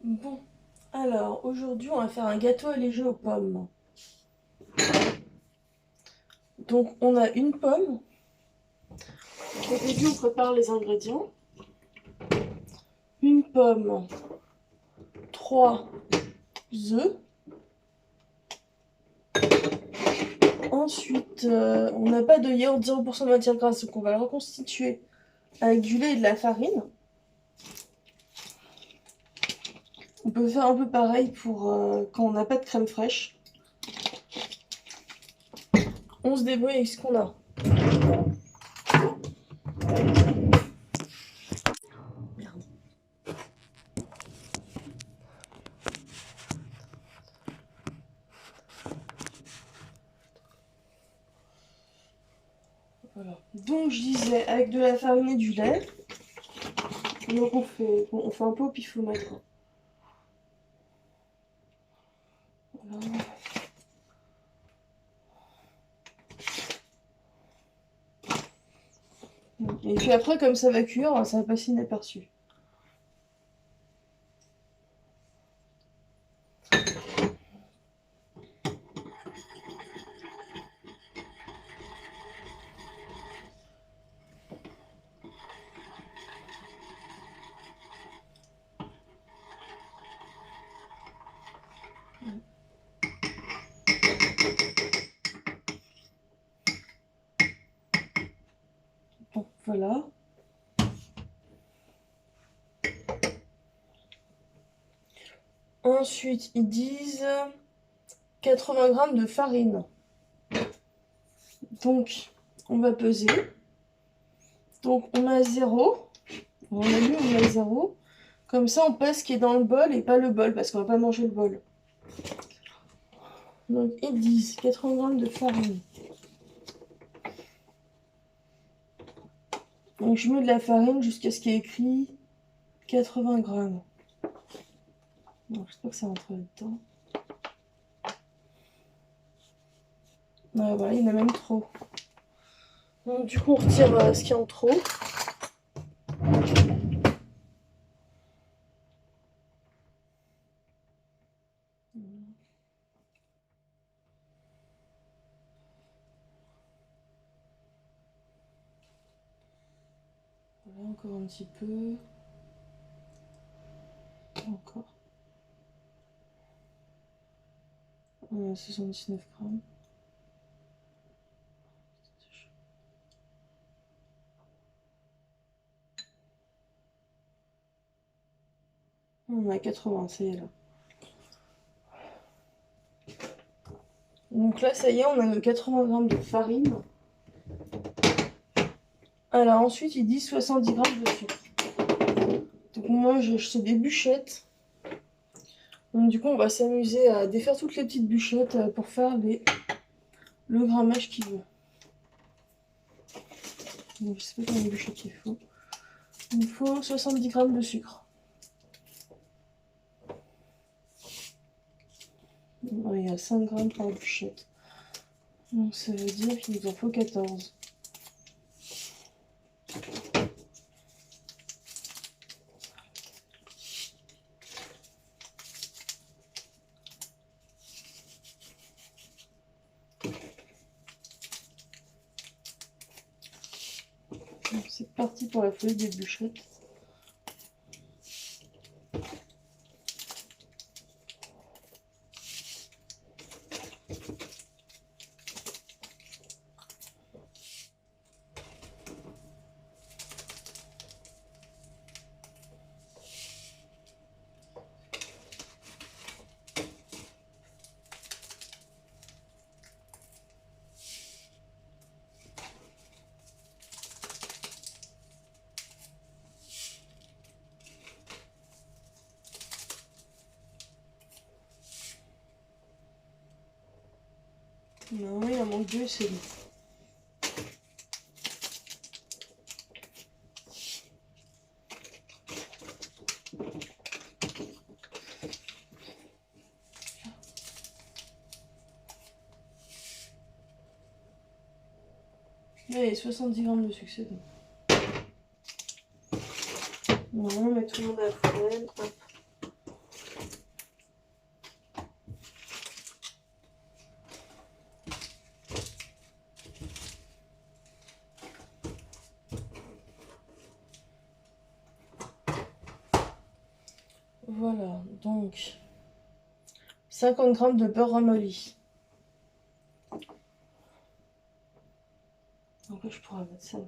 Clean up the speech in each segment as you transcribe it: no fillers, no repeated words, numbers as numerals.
Bon, alors aujourd'hui on va faire un gâteau allégé aux pommes. Donc on a une pomme. Au début on prépare les ingrédients. Une pomme, 3 œufs. Ensuite on n'a pas de yaourt 0% de matière grasse, donc on va le reconstituer avec du lait et de la farine. On peut faire un peu pareil pour quand on n'a pas de crème fraîche. On se débrouille avec ce qu'on a. Merde. Voilà. Donc je disais avec de la farine et du lait. Donc on fait un peu au pifomètre. Voilà. Et puis après, comme ça va cuire, ça va passer inaperçu. Bon, voilà. Ensuite, ils disent 80 grammes de farine. Donc, on va peser. Donc, on a 0. On a vu, on a 0. Comme ça, on pèse ce qui est dans le bol et pas le bol, parce qu'on va pas manger le bol. Donc, ils disent 80 grammes de farine. Donc, je mets de la farine jusqu'à ce qu'il y ait écrit 80 grammes. Donc, j'espère que ça rentre dedans. Ouais, voilà, il y en a même trop. Donc, du coup, on retire ce qu'il y a en trop. Voilà, encore un petit peu. Encore. 79 grammes. On a 80, ça y est là. Donc là, ça y est, on a nos 80 grammes de farine. Alors ensuite, il dit 70 grammes de sucre. Donc moi, j'ai acheté des bûchettes. Donc du coup, on va s'amuser à défaire toutes les petites bûchettes pour faire le grammage qu'il veut. Donc je sais pas combien de bûchettes il faut. Il faut 70 grammes de sucre. Il y a 5 grammes par bûchette. Donc ça veut dire qu'il nous en faut 14. C'est parti pour la feuille des bûchettes. Non, il en manque 2, c'est bon. Allez, 70 grammes de sucre, c'est bon. Non, on met tout le monde à la poubelle. Hop. Voilà, donc 50 g de beurre ramolli. Donc je pourrais mettre ça.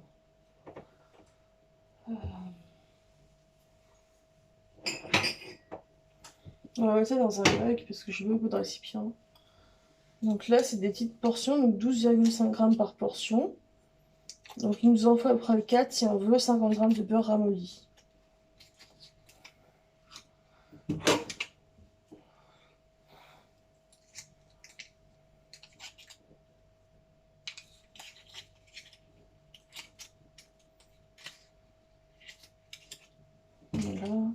On va mettre ça dans un bac parce que j'ai beaucoup de récipients. Donc là, c'est des petites portions, donc 12,5 g par portion. Donc il nous en faut à peu près 4 si on veut 50 g de beurre ramolli. Voilà.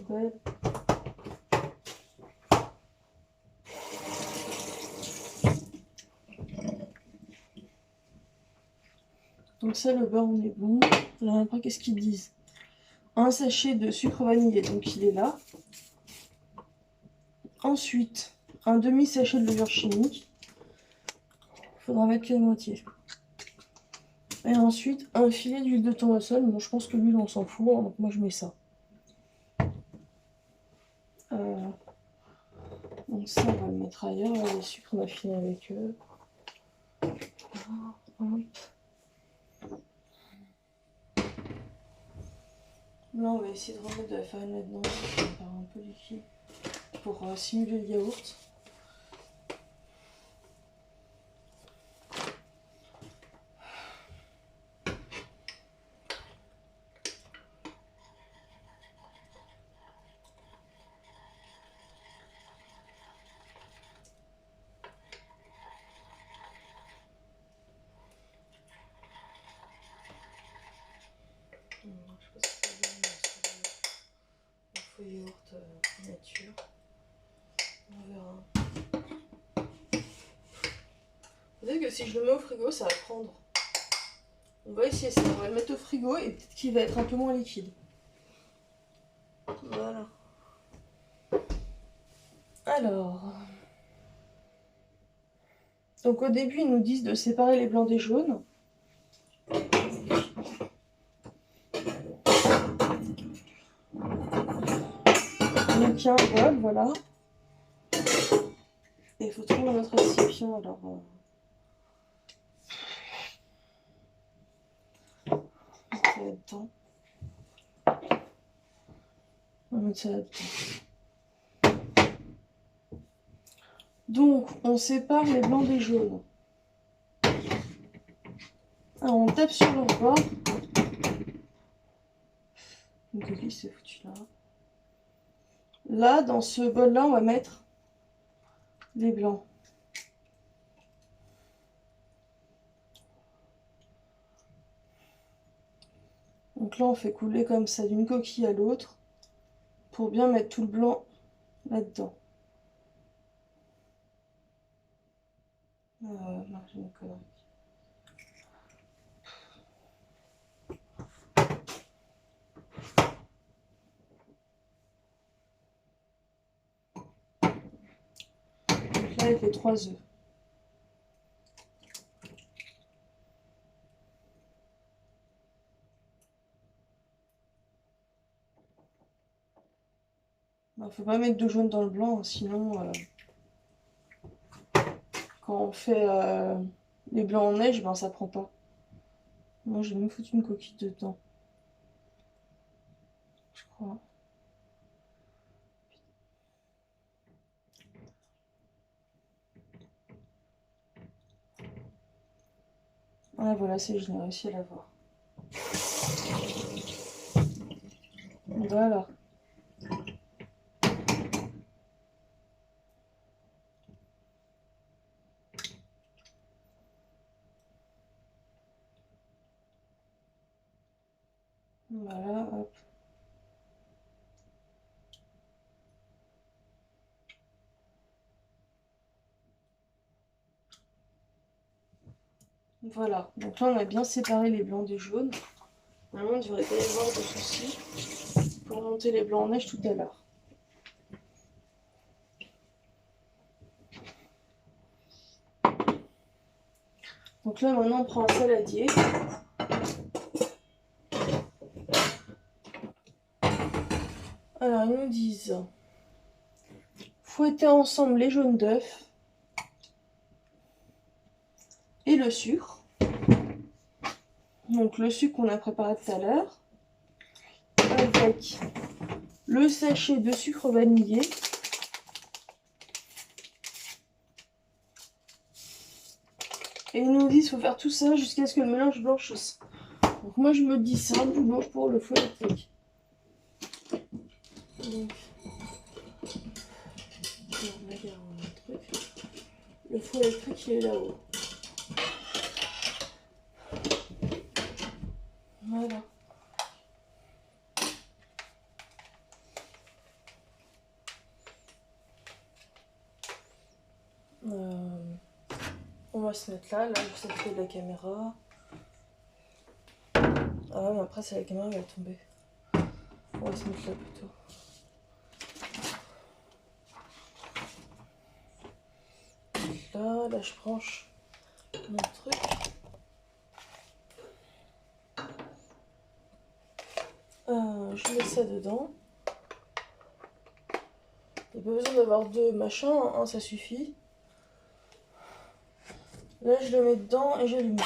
Ouais. Donc ça, le beurre, on est bon. Alors après, qu'est-ce qu'ils disent? Un sachet de sucre vanillé, donc il est là. Ensuite, un demi-sachet de levure chimique. Il faudra mettre que la moitié. Et ensuite, un filet d'huile de tournesol. Bon, je pense que l'huile, on s'en fout, hein, donc moi, je mets ça. Donc ça, on va le mettre ailleurs. Là, les sucres, on a fini avec eux. Hop. Là, on va essayer de remettre de la farine là-dedans. Ça va faire un peu liquide pour simuler le yaourt. Je sais pas si c'est bien le faux yaourt nature. On verra. Peut-être que si je le mets au frigo, ça va prendre. On va essayer ça. On va le mettre au frigo et peut-être qu'il va être un peu moins liquide. Voilà. Alors. Donc au début, ils nous disent de séparer les blancs des jaunes. On tient un bol, voilà. Et il faut trouver notre récipient, alors... ça va être temps. On va mettre ça là-dedans. Donc, on sépare les blancs des jaunes. Alors, on tape sur leur bord. Une coquille s'est foutue là. Là, dans ce bol-là, on va mettre les blancs. Donc là, on fait couler comme ça d'une coquille à l'autre pour bien mettre tout le blanc là-dedans. Non, j'ai une connerie. Donc là, avec les 3 œufs. Il faut pas mettre de jaune dans le blanc, sinon quand on fait les blancs en neige, ben ça prend pas. Moi j'ai même foutu une coquille dedans. Je crois. Ah voilà, c'est je n'ai réussi à l'avoir. Voilà. Voilà, hop. Voilà, donc là on a bien séparé les blancs des jaunes. Normalement, il ne devrait pas y avoir de soucis pour monter les blancs en neige tout à l'heure. Donc là maintenant on prend un saladier. Alors ils nous disent fouetter ensemble les jaunes d'œufs et le sucre. Donc le sucre qu'on a préparé tout à l'heure avec le sachet de sucre vanillé. Et ils nous disent qu'il faut faire tout ça jusqu'à ce que le mélange blanchisse. Donc moi je me dis c'est un boulot pour le fouet électrique. Donc, le fouet électrique il est là-haut. Voilà. On va se mettre là, vous savez de la caméra. Ah ouais, mais après c'est la caméra qui va tomber. On va se mettre là plutôt. Là je branche mon truc. Je mets ça dedans. Il n'y a pas besoin d'avoir deux machins, un ça suffit. Là je le mets dedans et j'allume.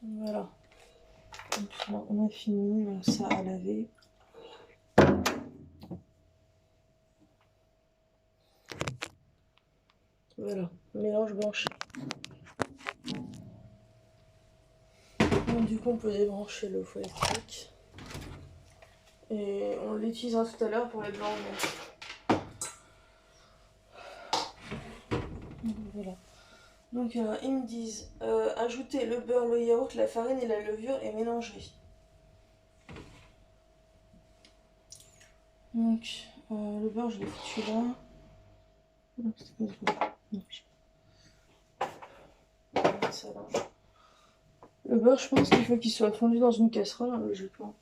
Voilà. Donc là, on a fini ça à laver. Voilà, mélange blanchi. Donc, du coup, on peut débrancher le fouet électrique. Et on l'utilisera tout à l'heure pour les blancs. Voilà. Donc ils me disent ajouter le beurre, le yaourt, la farine et la levure et mélanger. Donc le beurre je l'ai foutu là. Non, c'était pas du beurre. Ça va. Le beurre je pense qu'il faut qu'il soit fondu dans une casserole hein, logiquement.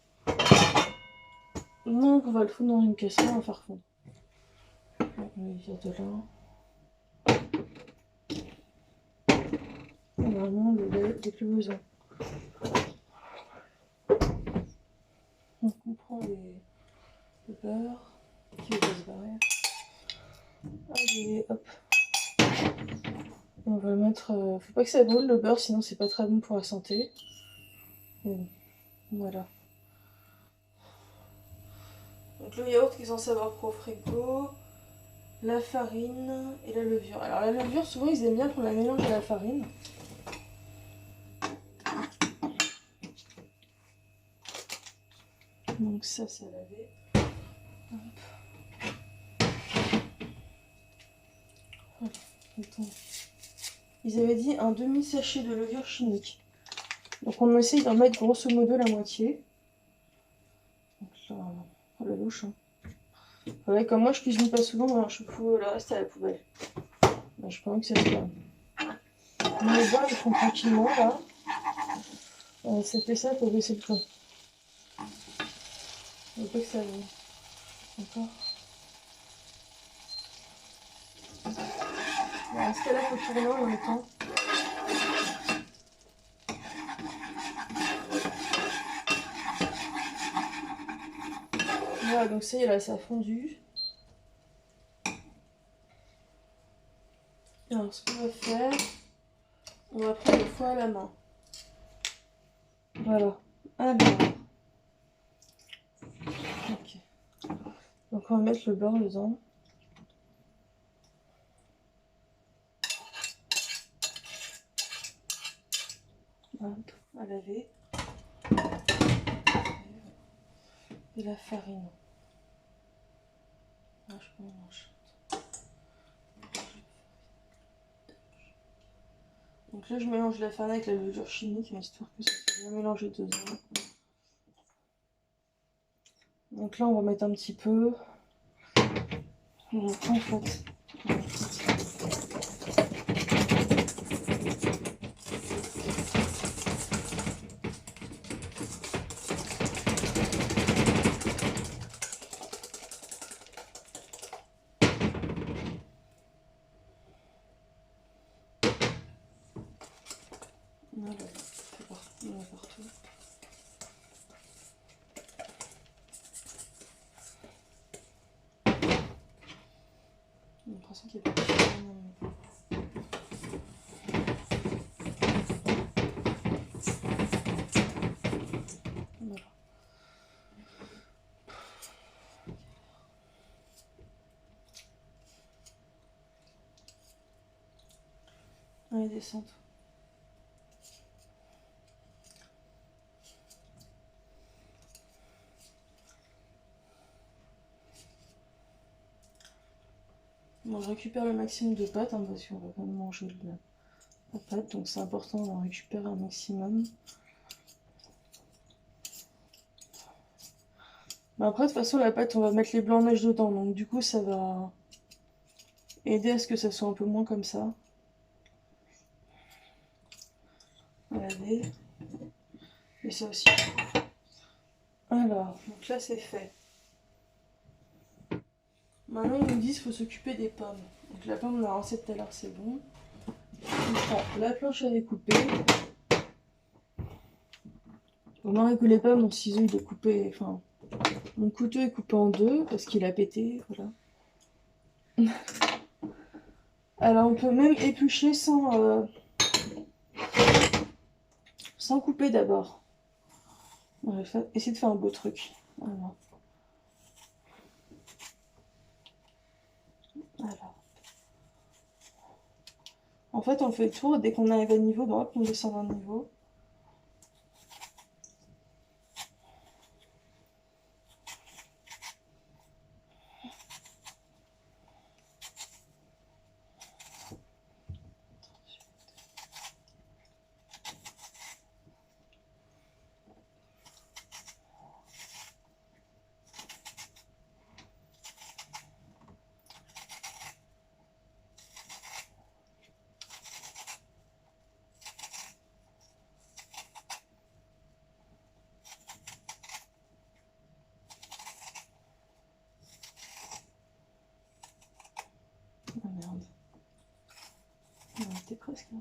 Donc on va le fondre dans une casserole, on va faire fondre. On va vient de là. Normalement le lait n'est plus besoin. Donc on prend le beurre qui va se barrer. Allez hop. On va le mettre. Faut pas que ça brûle le beurre, sinon c'est pas très bon pour la santé. Bon, voilà. Donc le yaourt qui est censé avoir pro frigo, la farine et la levure. Alors la levure, souvent ils aiment bien qu'on la mélange à la farine. Donc ça, c'est lavé. Attends. Ils avaient dit un demi-sachet de levure chimique. Donc on essaye d'en mettre grosso modo la moitié. Donc là, oh la louche. Hein. Ouais, comme moi je cuisine pas souvent, alors je fous le reste à la poubelle. Ben, je pense que c'est bien. Les bas ils font tranquillement là. Ça fait ça pour baisser le feu. Il ne faut pas que ça aille. Encore. Dans ce cas-là, il faut tourner en même temps. Voilà, donc ça y est, là, ça a fondu. Alors, ce qu'on va faire, on va prendre le foie à la main. Voilà. Alors. Ok. Donc, on va mettre le beurre dedans. Voilà, à laver. Et la farine. Ah, je peux mélanger. Donc là, je mélange la farine avec la levure chimique, histoire que ça soit bien mélangé dedans. Donc là, on va mettre un petit peu. Donc en fait, voilà, c'est partout. J'ai l'impression qu'il y a pas de farine. Voilà. Allez, descendre. Bon, je récupère le maximum de pâte, hein, parce qu'on va quand même manger la pâte, donc c'est important d'en récupérer un maximum. Mais après, de toute façon, la pâte, on va mettre les blancs de neige dedans, donc du coup, ça va aider à ce que ça soit un peu moins comme ça. On va laver. Et ça aussi. Alors, donc là, c'est fait. Maintenant, ils nous disent qu'il faut s'occuper des pommes. Donc la pomme, on l'a rincée tout à l'heure, c'est bon. On prend la planche à découper. Au moment que les pommes, mon ciseau il est coupé, enfin, mon couteau est coupé en deux parce qu'il a pété, voilà. Alors on peut même éplucher sans couper d'abord. On va essayer de faire un beau truc. Alors. En fait, on fait le tour. Dès qu'on arrive à niveau, hop, on descend d'un niveau. Oh merde. On était presque là.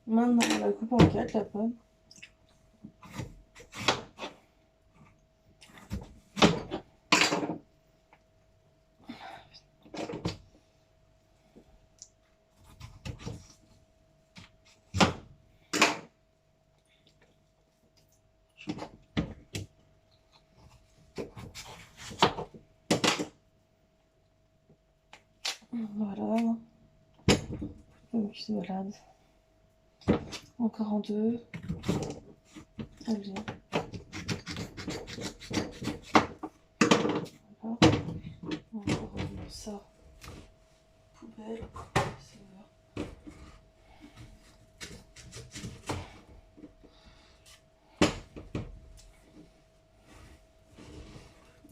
Maintenant, on la coupe en 4, la pomme. Voilà. Donc, je balade. Encore en deux. Allez. Voilà. Encore ça. Poubelle.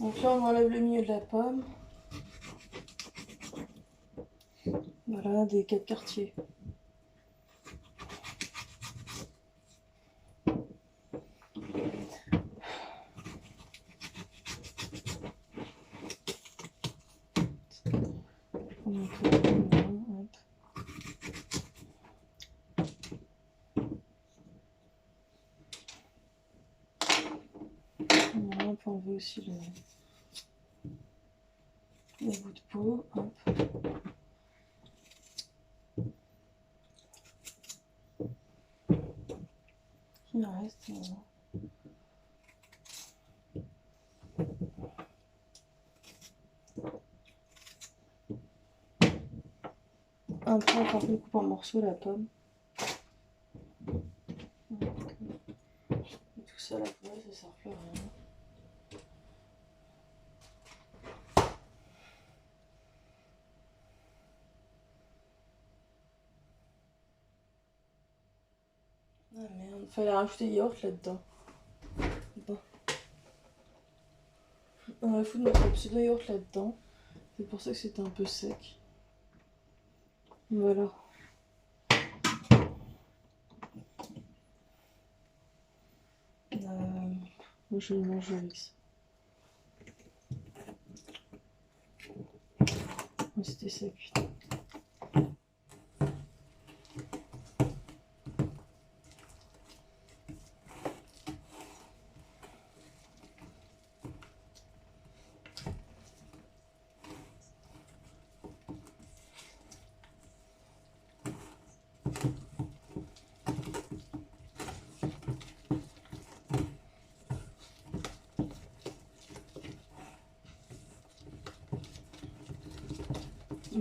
Donc là, on enlève le milieu de la pomme. Voilà, des 4 quartiers. Voilà, on peut enlever aussi le bout de peau. Hop. Il reste. Après, on peut couper en morceaux la pomme. Et tout ça, la pomme, ça sert plus à rien. Ah merde, fallait rajouter yaourt là-dedans. Bon. On va foutre notre pseudo yaourt là-dedans. C'est pour ça que c'était un peu sec. Voilà. Moi je vais le manger avec ça. C'était sec.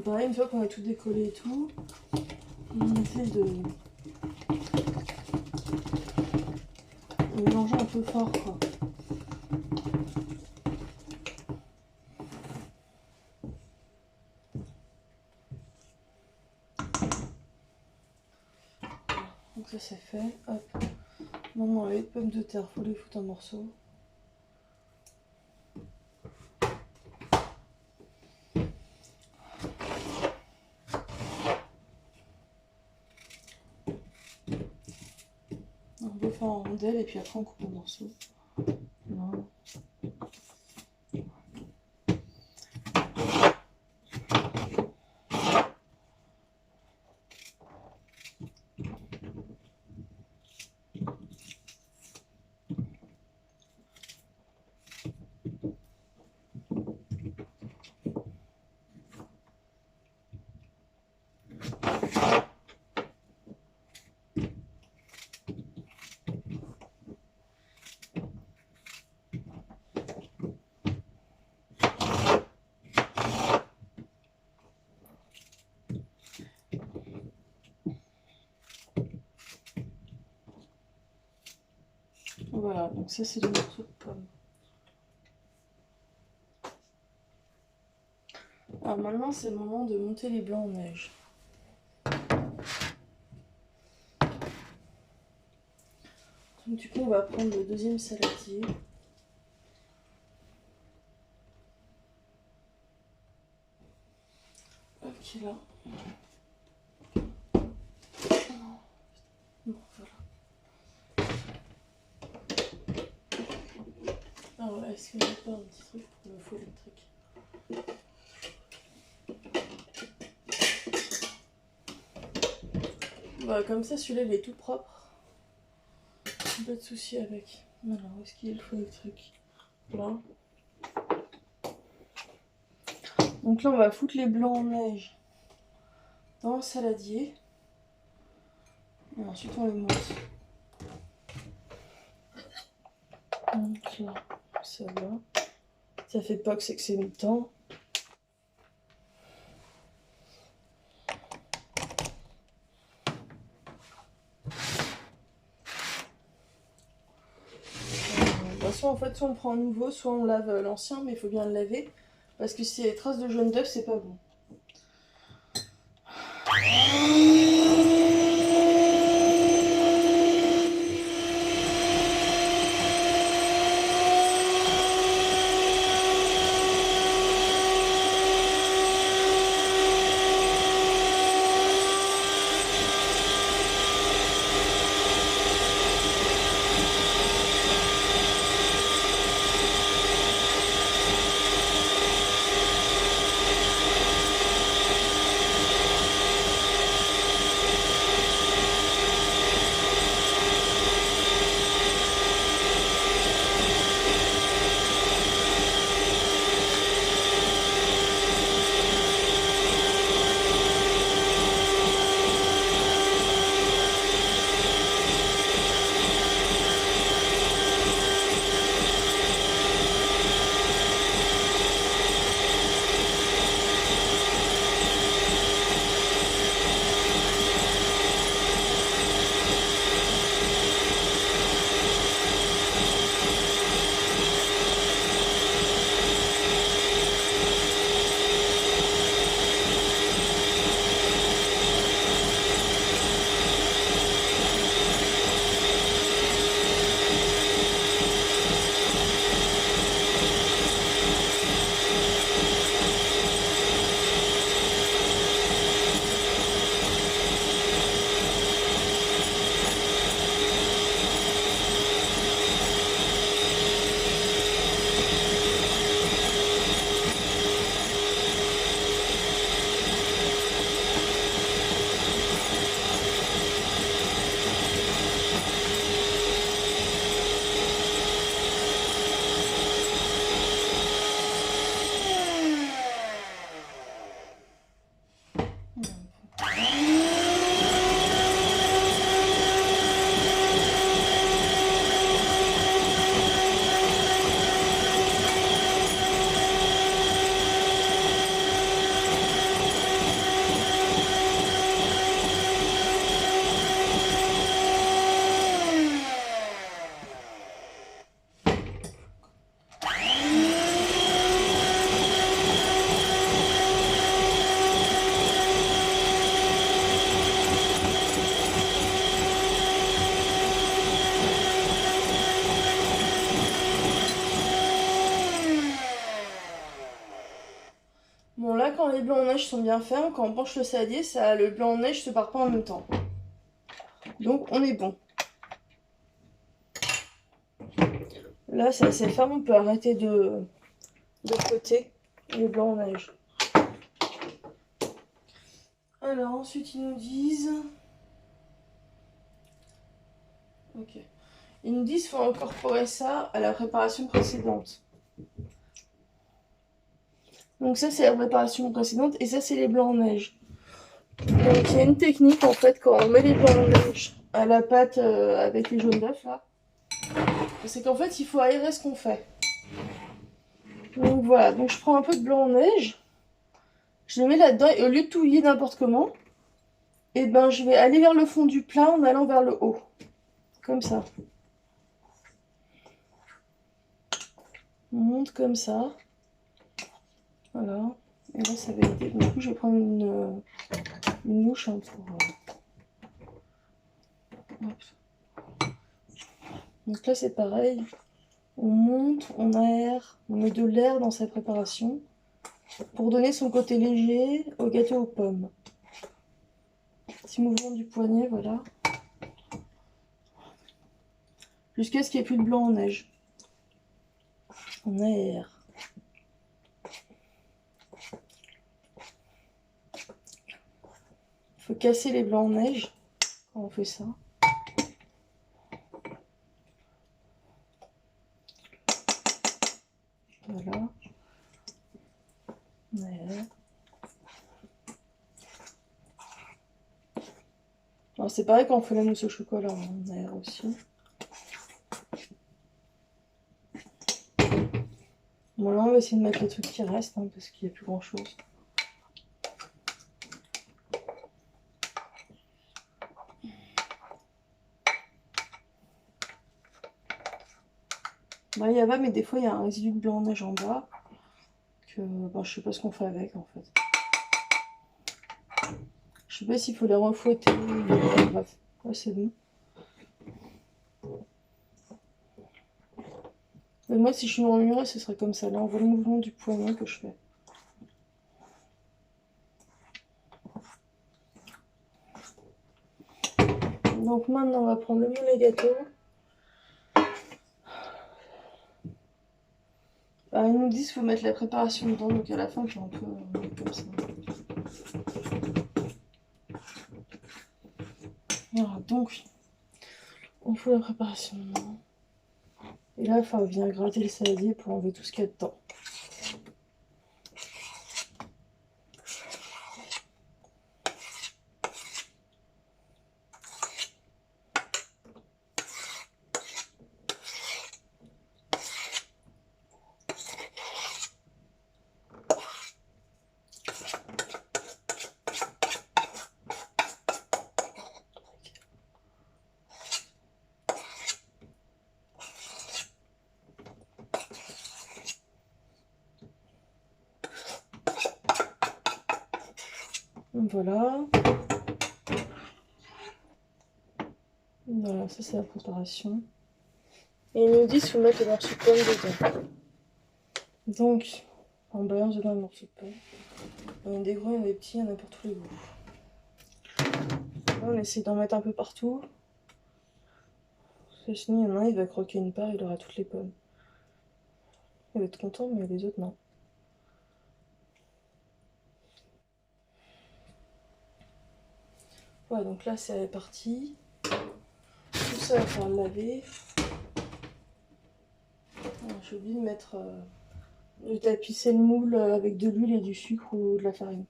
Pareil, une fois qu'on a tout décollé et tout, on essaie de mélanger un peu fort, quoi. Donc ça c'est fait. Hop. Maintenant les pommes de terre, faut les foutre en morceaux. On peut faire en rondelles et puis après on coupe en morceaux. Voilà. Voilà, donc ça c'est les morceaux de pommes. Alors maintenant c'est le moment de monter les blancs en neige. Donc du coup on va prendre le deuxième saladier. Ok là. Bon voilà. Alors est-ce qu'il n'y a pas un petit truc pour le feu électrique? Voilà, comme ça celui-là il est tout propre. Pas de souci avec. Alors où est-ce qu'il y a le feu électrique? Là. Donc là on va foutre les blancs en neige dans le saladier. Et ensuite on les monte. Donc là, ça va. Ça fait pas que c'est mi-temps. Soit en fait, soit on prend un nouveau, soit on lave l'ancien, mais il faut bien le laver. Parce que si il y a des traces de jaune d'œuf, c'est pas bon. les blancs en neige sont bien fermes, quand on penche le saladier, le blanc en neige se part pas en même temps. Donc on est bon. Là c'est assez ferme, on peut arrêter de côté les blancs en neige. Alors ensuite ils nous disent... Ok. Ils nous disent qu'il faut incorporer ça à la préparation précédente. Donc ça c'est la préparation précédente et ça c'est les blancs en neige. Donc il y a une technique en fait quand on met les blancs en neige à la pâte avec les jaunes d'œufs là. C'est qu'en fait il faut aérer ce qu'on fait. Donc voilà, donc je prends un peu de blanc en neige. Je le mets là-dedans et au lieu de touiller n'importe comment, et ben je vais aller vers le fond du plat en allant vers le haut. Comme ça. On monte comme ça. Voilà. Et là ça va aider. Du coup je vais prendre une mouche hein, pour... Donc là c'est pareil. On monte, on aère, on met de l'air dans sa préparation pour donner son côté léger au gâteau aux pommes. Petit mouvement du poignet, voilà. Jusqu'à ce qu'il n'y ait plus de blanc en neige. On aère. Il faut casser les blancs en neige quand on fait ça. Voilà. On aère. Alors c'est pareil quand on fait la mousse au chocolat, on aère aussi. Bon là on va essayer de mettre les trucs qui restent hein, parce qu'il n'y a plus grand chose. Bah, il y va, mais des fois il y a un résidu de blanc en neige en bas. Que bah, je sais pas ce qu'on fait avec en fait. Je sais pas s'il faut les refouetter. Bref, ouais, c'est bon. Mais moi si je suis emmurée ce serait comme ça. Là on voit le mouvement du poignet que je fais. Donc maintenant on va prendre le moule à gâteau. Bah, ils nous disent qu'il faut mettre la préparation dedans, donc à la fin je vais un peu comme ça. Voilà, donc on fout la préparation dedans. Et là, on vient gratter le saladier pour enlever tout ce qu'il y a dedans. Voilà. Voilà, ça c'est la préparation. Et ils nous disent qu'il faut mettre le morceau de pomme dedans. Donc, on balance dedans le morceau de pomme. Il y en a des gros, il y en a des petits, il y en a pour tous les goûts. Là, on essaie d'en mettre un peu partout. Parce que sinon, il y en a un, il va croquer une part, il aura toutes les pommes. Il va être content, mais les autres, non. Voilà, donc là, c'est parti. Tout ça, il va falloir le laver. J'ai oublié de mettre... de tapisser le moule avec de l'huile et du sucre ou de la farine.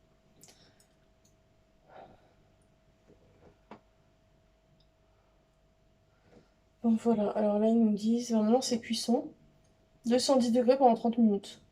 Donc voilà, alors là ils nous disent, normalement c'est cuisson, 210 degrés pendant 30 minutes.